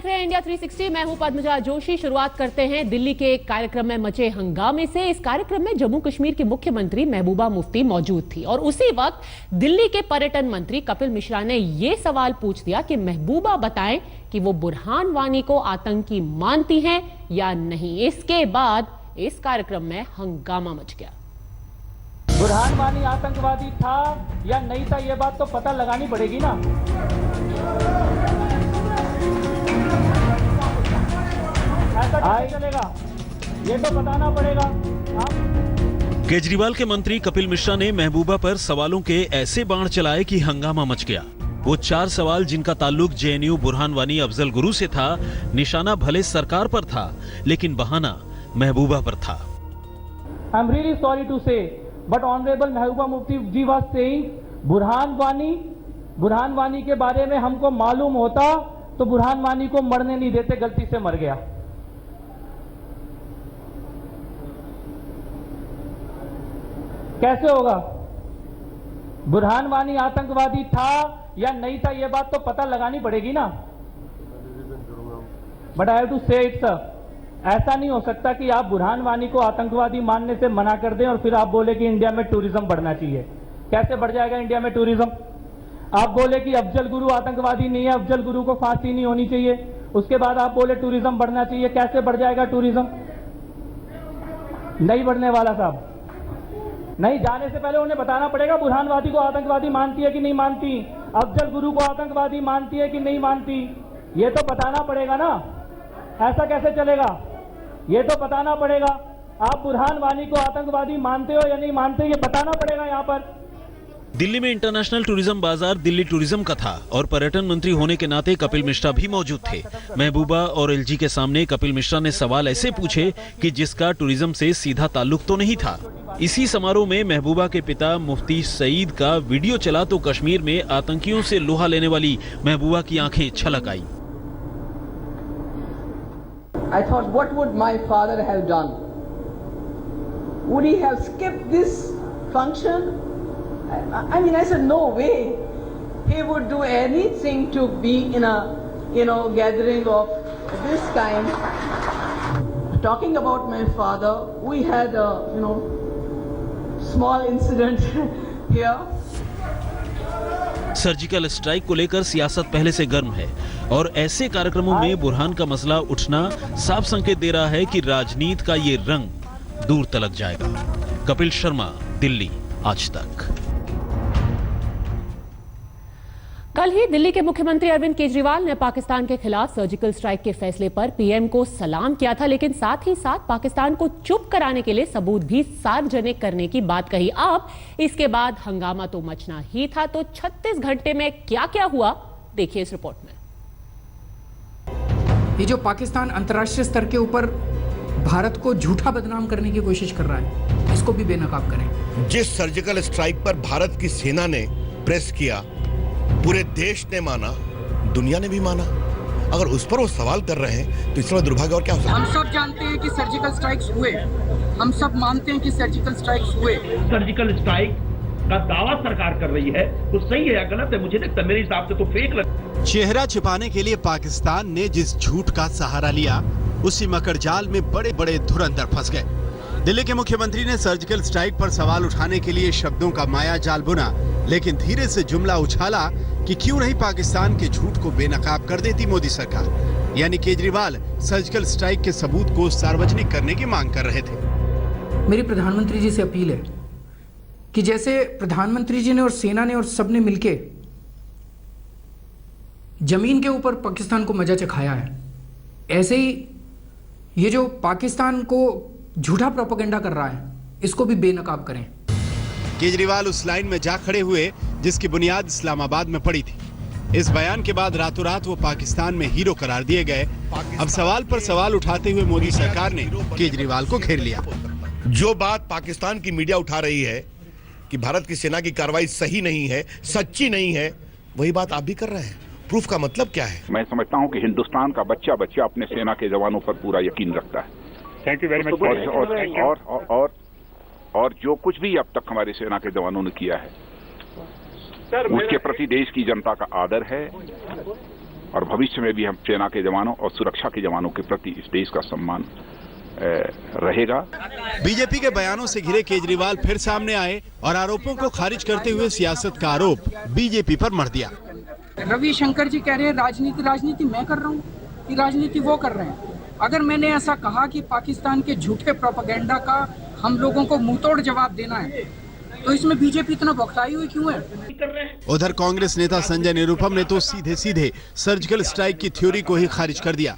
देख रहे हैं इंडिया 360। मैं हूं पद्मजा जोशी। शुरुआत करते हैं दिल्ली के एक कार्यक्रम में मचे हंगामे से। इस कार्यक्रम में जम्मू कश्मीर की मुख्यमंत्री महबूबा मुफ्ती मौजूद थी और उसी वक्त दिल्ली के पर्यटन मंत्री कपिल मिश्रा ने यह सवाल पूछ दिया कि महबूबा बताएं कि वो बुरहान वानी को आतंकी मानती हैं या नहीं। इसके बाद इस कार्यक्रम में हंगामा मच गया। बुरहान वानी आतंकवादी था या नहीं था, यह बात तो पता लगानी पड़ेगी ना। ऐसा चलेगा, ये तो बताना पड़ेगा। केजरीवाल के मंत्री कपिल मिश्रा ने महबूबा पर सवालों के ऐसे बाण चलाए कि हंगामा मच गया। वो 4 सवाल जिनका ताल्लुक जेएनयू बुरहान वानी अफजल गुरु से था, निशाना भले सरकार पर था लेकिन बहाना महबूबा पर था। I am really sorry to say but honourable Mehbooba Mufti ji was saying Burhan Wani के बारे में हमको मालूम होता तो बुरहान वानी को मरने नहीं देते, गलती से मर गया। कैसे होगा? बुरहान वानी आतंकवादी था या नहीं था, यह बात तो पता लगानी पड़ेगी ना। बट आई हैव टू से इट सर, ऐसा नहीं हो सकता कि आप बुरहान वानी को आतंकवादी मानने से मना कर दें और फिर आप बोले कि इंडिया में टूरिज्म बढ़ना चाहिए। कैसे बढ़ जाएगा इंडिया में टूरिज्म? आप बोले कि अफजल गुरु आतंकवादी नहीं है, अफजल गुरु को फांसी नहीं होनी चाहिए, उसके बाद आप बोले टूरिज्म बढ़ना चाहिए। कैसे बढ़ जाएगा टूरिज्म? नहीं बढ़ने वाला साहब। नहीं, जाने से पहले उन्हें बताना पड़ेगा बुरहान वानी को आतंकवादी मानती है कि नहीं मानती, अफजल गुरु को आतंकवादी मानती है कि नहीं मानती, ये तो बताना पड़ेगा ना। ऐसा कैसे चलेगा? ये तो बताना पड़ेगा। आप बुरहान वानी को आतंकवादी मानते हो या नहीं मानते, ये बताना पड़ेगा यहाँ पर। दिल्ली में इंटरनेशनल टूरिज्म बाजार दिल्ली टूरिज्म का था और पर्यटन मंत्री होने के नाते कपिल मिश्रा भी मौजूद थे। महबूबा और एलजी के सामने कपिल मिश्रा ने सवाल ऐसे पूछे कि जिसका टूरिज्म से सीधा ताल्लुक तो नहीं था। इसी समारोह में महबूबा के पिता मुफ्ती सईद का वीडियो चला तो कश्मीर में आतंकियों से लोहा लेने वाली महबूबा की आंखें छलक आई। I thought, what would my father have done? Would he have skipped this function? I mean, I said, no way. He would do anything to be in a, gathering of this kind. Talking about my father, we had a, small incident here. Surgical strike को लेकर सियासत पहले से गर्म है और ऐसे कार्यक्रमों में बुरहान का मसला उठना साफ संकेत दे रहा है कि राजनीति का ये रंग दूर तलक जाएगा। कपिल शर्मा, दिल्ली, आज तक। कल ही दिल्ली के मुख्यमंत्री अरविंद केजरीवाल ने पाकिस्तान के खिलाफ सर्जिकल स्ट्राइक के फैसले पर पीएम को सलाम किया था, लेकिन साथ ही साथ पाकिस्तान को चुप कराने के लिए सबूत भी सार्वजनिक करने की बात कही। अब इसके बाद हंगामा तो मचना ही था, तो 36 घंटे में क्या क्या हुआ देखिए इस रिपोर्ट में। ये जो पाकिस्तान अंतर्राष्ट्रीय स्तर के ऊपर भारत को झूठा बदनाम करने की कोशिश कर रहा है, इसको भी बेनकाब करें। जिस सर्जिकल स्ट्राइक पर भारत की सेना ने प्रेस किया, पूरे देश ने माना, दुनिया ने भी माना। अगर उस पर वो सवाल कर रहे हैं तो इसमें दुर्भाग्य और क्या हो सकता है? हम सब जानते हैं कि सर्जिकल स्ट्राइक्स हुए, हम सब मानते हैं कि सर्जिकल स्ट्राइक्स हुए। सर्जिकल स्ट्राइक का दावा सरकार कर रही है तो सही है या गलत है मुझे नहीं लगता, मेरे हिसाब से तो फेक लगता। चेहरा छिपाने के लिए पाकिस्तान ने जिस झूठ का सहारा लिया, उसी मकड़जाल में बड़े बड़े धुरंधर फंस गए। दिल्ली के मुख्यमंत्री ने सर्जिकल स्ट्राइक पर सवाल उठाने के लिए शब्दों का माया जाल बुना, लेकिन धीरे से जुमला उछाला कि क्यों नहीं पाकिस्तान के झूठ को बेनकाब कर देती मोदी सरकार। यानी केजरीवाल सर्जिकल स्ट्राइक के सबूत को सार्वजनिक करने की मांग कर रहे थे। मेरी प्रधानमंत्री जी से अपील है कि जैसे प्रधानमंत्री जी ने और सेना ने और सबने मिलके जमीन के ऊपर पाकिस्तान को मजा चखाया है, ऐसे ही ये जो पाकिस्तान को झूठा प्रोपेगेंडा कर रहा है, इसको भी बेनकाब करें। केजरीवाल उस लाइन में जा खड़े हुए जिसकी बुनियाद इस्लामाबाद में पड़ी थी। इस बयान के बाद रातों रात वो पाकिस्तान में हीरो करार दिए गए। अब सवाल पर सवाल उठाते हुए मोदी सरकार ने केजरीवाल को घेर लिया। जो बात पाकिस्तान की मीडिया उठा रही है कि भारत की सेना की कार्रवाई सही नहीं है, सच्ची नहीं है, वही बात आप भी कर रहे हैं। प्रूफ का मतलब क्या है? मैं समझता हूं कि हिंदुस्तान का बच्चा बच्चा अपने सेना के जवानों पर पूरा यकीन रखता है। Thank you very much. और जो कुछ भी अब तक हमारी सेना के जवानों ने किया है, उसके प्रति देश की जनता का आदर है और भविष्य में भी हम सेना के जवानों और सुरक्षा के जवानों के प्रति इस देश का सम्मान रहेगा। बीजेपी के बयानों से घिरे केजरीवाल फिर सामने आए और आरोपों को खारिज करते हुए सियासत का आरोप बीजेपी पर मढ़ दिया। रविशंकर जी कह रहे हैं राजनीति मैं कर रहा हूँ, कि राजनीति वो कर रहे हैं। अगर मैंने ऐसा कहा कि पाकिस्तान के झूठे प्रोपेगेंडा का हम लोगों को मुंहतोड़ जवाब देना है, तो इसमें बीजेपी इतना बौखलाई हुई क्यों है? उधर कांग्रेस नेता संजय निरुपम ने तो सीधे सर्जिकल स्ट्राइक की थ्योरी को ही खारिज कर दिया।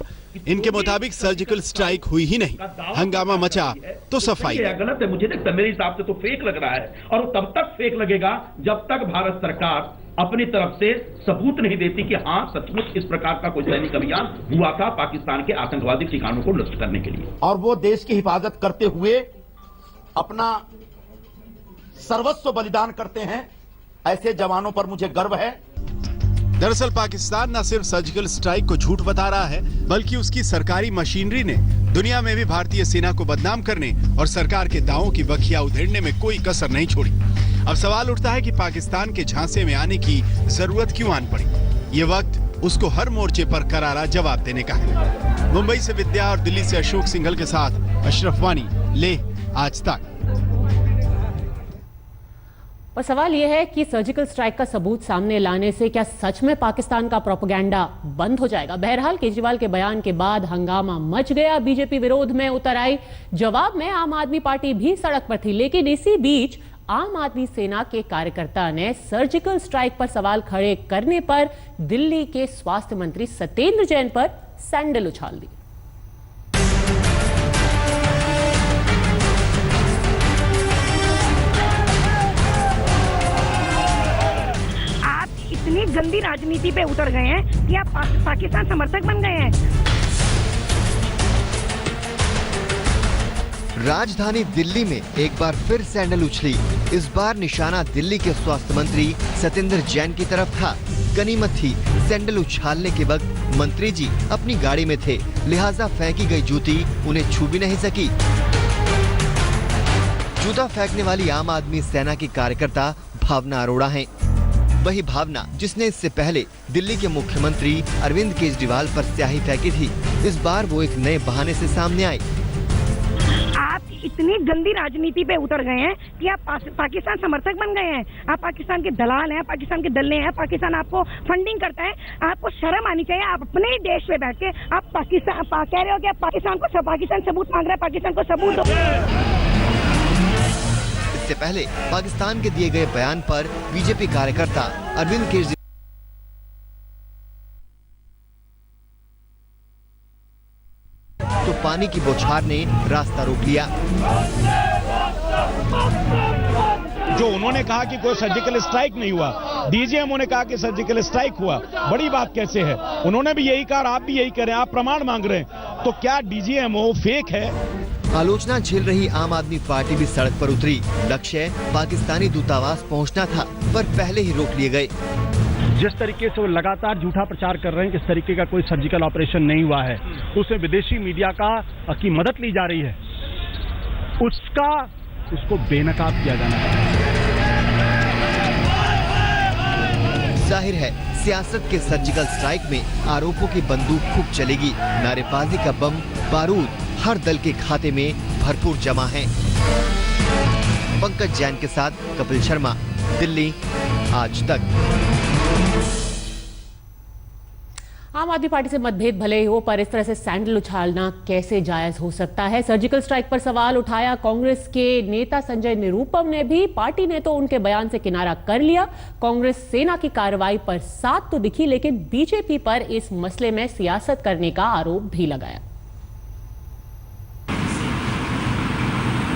इनके मुताबिक सर्जिकल स्ट्राइक हुई ही नहीं, हंगामा मचा तो सफाई। गलत है, मुझे लगता है मेरे हिसाब से तो फेक लग रहा है, और वो तब तक फेक लगेगा जब तक भारत सरकार अपनी तरफ से सबूत नहीं देती कि हाँ सचमुच इस प्रकार का कोई सैनिक अभियान हुआ था पाकिस्तान के आतंकवादी ठिकानों को नष्ट करने के लिए, और वो देश की हिफाजत करते हुए अपना सर्वस्व बलिदान करते हैं। ऐसे जवानों पर मुझे गर्व है। दरअसल पाकिस्तान न सिर्फ सर्जिकल स्ट्राइक को झूठ बता रहा है, बल्कि उसकी सरकारी मशीनरी ने दुनिया में भी भारतीय सेना को बदनाम करने और सरकार के दावों की बखिया उधेड़ने में कोई कसर नहीं छोड़ी। अब सवाल उठता है कि पाकिस्तान के झांसे में आने की जरूरत क्यों आन पड़ी। ये वक्त उसको हर मोर्चे पर करारा जवाब देने का है। मुंबई से विद्या और दिल्ली से अशोक सिंघल के साथ अशरफ वानी, लेह आज तक। पर सवाल यह है कि सर्जिकल स्ट्राइक का सबूत सामने लाने से क्या सच में पाकिस्तान का प्रोपेगेंडा बंद हो जाएगा? बहरहाल केजरीवाल के बयान के बाद हंगामा मच गया, बीजेपी विरोध में उतर आई। जवाब में आम आदमी पार्टी भी सड़क पर थी, लेकिन इसी बीच आम आदमी सेना के कार्यकर्ता ने सर्जिकल स्ट्राइक पर सवाल खड़े करने पर दिल्ली के स्वास्थ्य मंत्री सत्येंद्र जैन पर सैंडल उछाल दी। इतनी गंदी राजनीति पे उतर गए हैं कि आप पाकिस्तान समर्थक बन गए हैं। राजधानी दिल्ली में एक बार फिर सैंडल उछली। इस बार निशाना दिल्ली के स्वास्थ्य मंत्री सत्येंद्र जैन की तरफ था। गनीमत थी, सैंडल उछालने के वक्त मंत्री जी अपनी गाड़ी में थे, लिहाजा फेंकी गई जूती उन्हें छू भी नहीं सकी। जूता फेंकने वाली आम आदमी सेना की कार्यकर्ता भावना अरोड़ा हैं। वही भावना जिसने इससे पहले दिल्ली के मुख्यमंत्री अरविंद केजरीवाल पर स्याही फेंकी थी, इस बार वो एक नए बहाने से सामने आई। आप इतनी गंदी राजनीति पे उतर गए हैं कि आप पाकिस्तान समर्थक बन गए हैं। आप पाकिस्तान के दलाल हैं, पाकिस्तान के दल्ले हैं, पाकिस्तान आपको फंडिंग करता है। आपको शर्म आनी चाहिए। आप अपने ही देश में बैठ के आप पाकिस्तान कह रहे हो कि पाकिस्तान सबूत मांग रहा है, पाकिस्तान को सबूत दो। इससे पहले पाकिस्तान के दिए गए बयान पर बीजेपी कार्यकर्ता अरविंद केजरीवाल तो पानी की बौछार ने रास्ता रोक लिया। जो उन्होंने कहा कि कोई सर्जिकल स्ट्राइक नहीं हुआ, डीजीएमओ ने कहा कि सर्जिकल स्ट्राइक हुआ, बड़ी बात कैसे है? उन्होंने भी यही कहा, आप भी यही कह रहे हैं, आप प्रमाण मांग रहे हैं, तो क्या डीजीएमओ फेक है? आलोचना झेल रही आम आदमी पार्टी भी सड़क पर उतरी। लक्ष्य पाकिस्तानी दूतावास पहुंचना था, पर पहले ही रोक लिए गए। जिस तरीके से वो लगातार झूठा प्रचार कर रहे हैं कि इस तरीके का कोई सर्जिकल ऑपरेशन नहीं हुआ है, उसमें विदेशी मीडिया की मदद ली जा रही है, उसको बेनकाब किया जाना है। जाहिर है सियासत के सर्जिकल स्ट्राइक में आरोपों की बंदूक खूब चलेगी। नारेबाजी का बम बारूद हर दल के खाते में भरपूर जमा है। पंकज जैन के साथ कपिल शर्मा, दिल्ली आज तक। आम आदमी पार्टी से मतभेद भले ही हो, पर इस तरह से सैंडल उछालना कैसे जायज हो सकता है? सर्जिकल स्ट्राइक पर सवाल उठाया कांग्रेस के नेता संजय निरुपम ने भी। पार्टी ने तो उनके बयान से किनारा कर लिया। कांग्रेस सेना की कार्रवाई पर साथ तो दिखी, लेकिन बीजेपी पर इस मसले में सियासत करने का आरोप भी लगाया।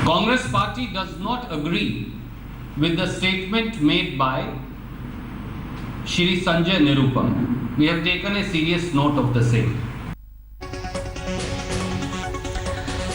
Congress party does not agree with the statement made by Shri Sanjay Nirupam. We have taken a serious note of the same.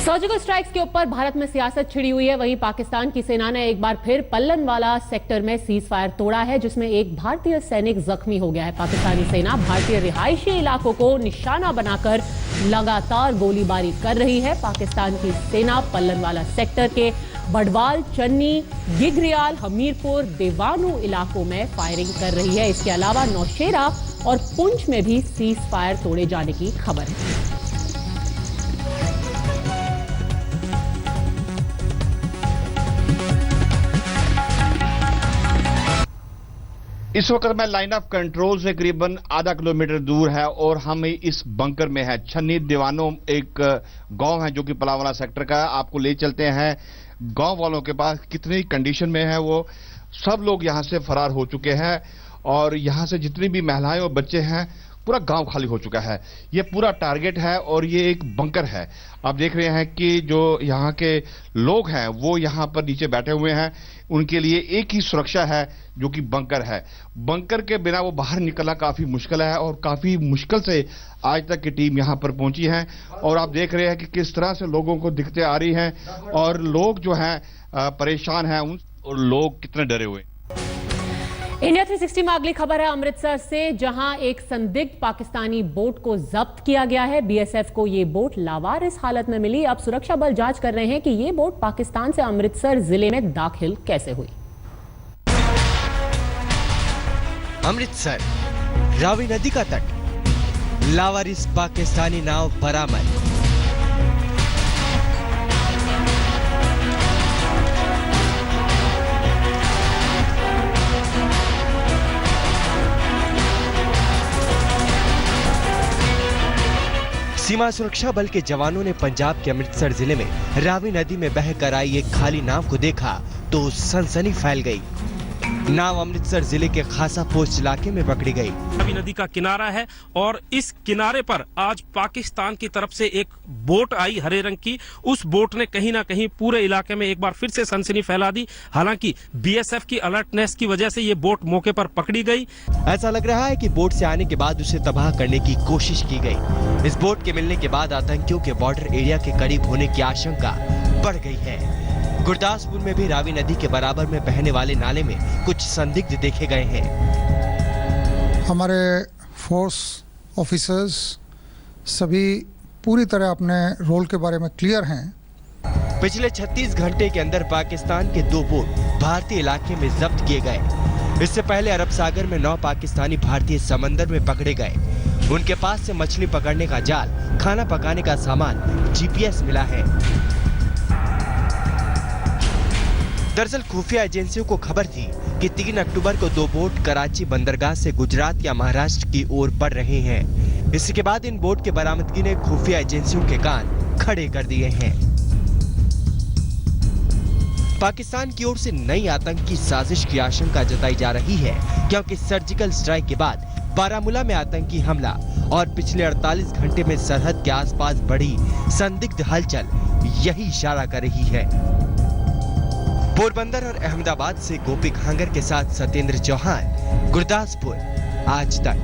Surgical strikes के ऊपर भारत में सियासत छिड़ी हुई है। वहीं पाकिस्तान की सेना ने एक बार फिर पल्लनवाला सेक्टर में सीज फायर तोड़ा है, जिसमें एक भारतीय सैनिक जख्मी हो गया है। पाकिस्तानी सेना भारतीय रिहायशी इलाकों को निशाना बनाकर लगातार गोलीबारी कर रही है। पाकिस्तान की सेना पल्लनवाला सेक्टर के बड़वाल, चन्नी, गिगरियाल, हमीरपुर, देवानू इलाकों में फायरिंग कर रही है। इसके अलावा नौशेरा और पुंछ में भी सीज फायर तोड़े जाने की खबर है। इस वक्त मैं लाइन ऑफ कंट्रोल से करीबन आधा किलोमीटर दूर है और हम इस बंकर में है। छन्नी दीवानो एक गांव है जो कि पलावाला सेक्टर का है। आपको ले चलते हैं गांव वालों के पास, कितनी कंडीशन में है वो। सब लोग यहां से फरार हो चुके हैं और यहां से जितनी भी महिलाएं और बच्चे हैं, पूरा गांव खाली हो चुका है। ये पूरा टारगेट है और ये एक बंकर है। आप देख रहे हैं कि जो यहाँ के लोग हैं वो यहाँ पर नीचे बैठे हुए हैं। उनके लिए एक ही सुरक्षा है जो कि बंकर है। बंकर के बिना वो बाहर निकलना काफी मुश्किल है और काफी मुश्किल से आज तक की टीम यहाँ पर पहुंची है। और आप देख रहे हैं कि किस तरह से लोगों को दिक्कतें आ रही हैं और लोग जो हैं परेशान हैं और लोग कितने डरे हुए। इंडिया 360 में अगली खबर है अमृतसर से, जहां एक संदिग्ध पाकिस्तानी बोट को जब्त किया गया है। बीएसएफ को ये बोट लावारिस हालत में मिली। अब सुरक्षा बल जांच कर रहे हैं कि ये बोट पाकिस्तान से अमृतसर जिले में दाखिल कैसे हुई। अमृतसर, रावी नदी का तट, लावारिस पाकिस्तानी नाव बरामद। सीमा सुरक्षा बल के जवानों ने पंजाब के अमृतसर जिले में रावी नदी में बहकर आई एक खाली नाव को देखा तो सनसनी फैल गई। नाव अमृतसर जिले के खासा पोस्ट इलाके में पकड़ी गई। रावी नदी का किनारा है और इस किनारे पर आज पाकिस्तान की तरफ से एक बोट आई हरे रंग की। उस बोट ने कहीं ना कहीं पूरे इलाके में एक बार फिर से सनसनी फैला दी। हालांकि बीएसएफ की अलर्टनेस की वजह से ये बोट मौके पर पकड़ी गई। ऐसा लग रहा है कि बोट से आने के बाद उसे तबाह करने की कोशिश की गई। इस बोट के मिलने के बाद आतंकियों के बॉर्डर एरिया के करीब होने की आशंका बढ़ गई है। गुरदासपुर में भी रावी नदी के बराबर में बहने वाले नाले में कुछ संदिग्ध देखे गए हैं। हमारे फोर्स ऑफिसर्स सभी पूरी तरह अपने रोल के बारे में क्लियर हैं। पिछले 36 घंटे के अंदर पाकिस्तान के 2 बोट भारतीय इलाके में जब्त किए गए। इससे पहले अरब सागर में 9 पाकिस्तानी भारतीय समंदर में पकड़े गए। उनके पास से मछली पकड़ने का जाल, खाना पकाने का सामान, जीपीएस मिला है। दरअसल खुफिया एजेंसियों को खबर थी कि 3 अक्टूबर को 2 बोट कराची बंदरगाह से गुजरात या महाराष्ट्र की ओर बढ़ रहे हैं। इसके बाद इन बोट के बरामदगी ने खुफिया एजेंसियों के कान खड़े कर दिए हैं। पाकिस्तान की ओर से नई आतंकी साजिश की आशंका जताई जा रही है, क्योंकि सर्जिकल स्ट्राइक के बाद बारामूला में आतंकी हमला और पिछले 48 घंटे में सरहद के आसपास बढ़ी संदिग्ध हलचल यही इशारा कर रही है। पोरबंदर और अहमदाबाद से गोपी खांगर के साथ सत्येंद्र चौहान, गुरदासपुर, आज तक।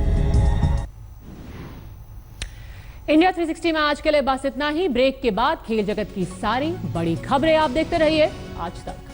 इंडिया 360 में आज के लिए बस इतना ही। ब्रेक के बाद खेल जगत की सारी बड़ी खबरें आप देखते रहिए आज तक।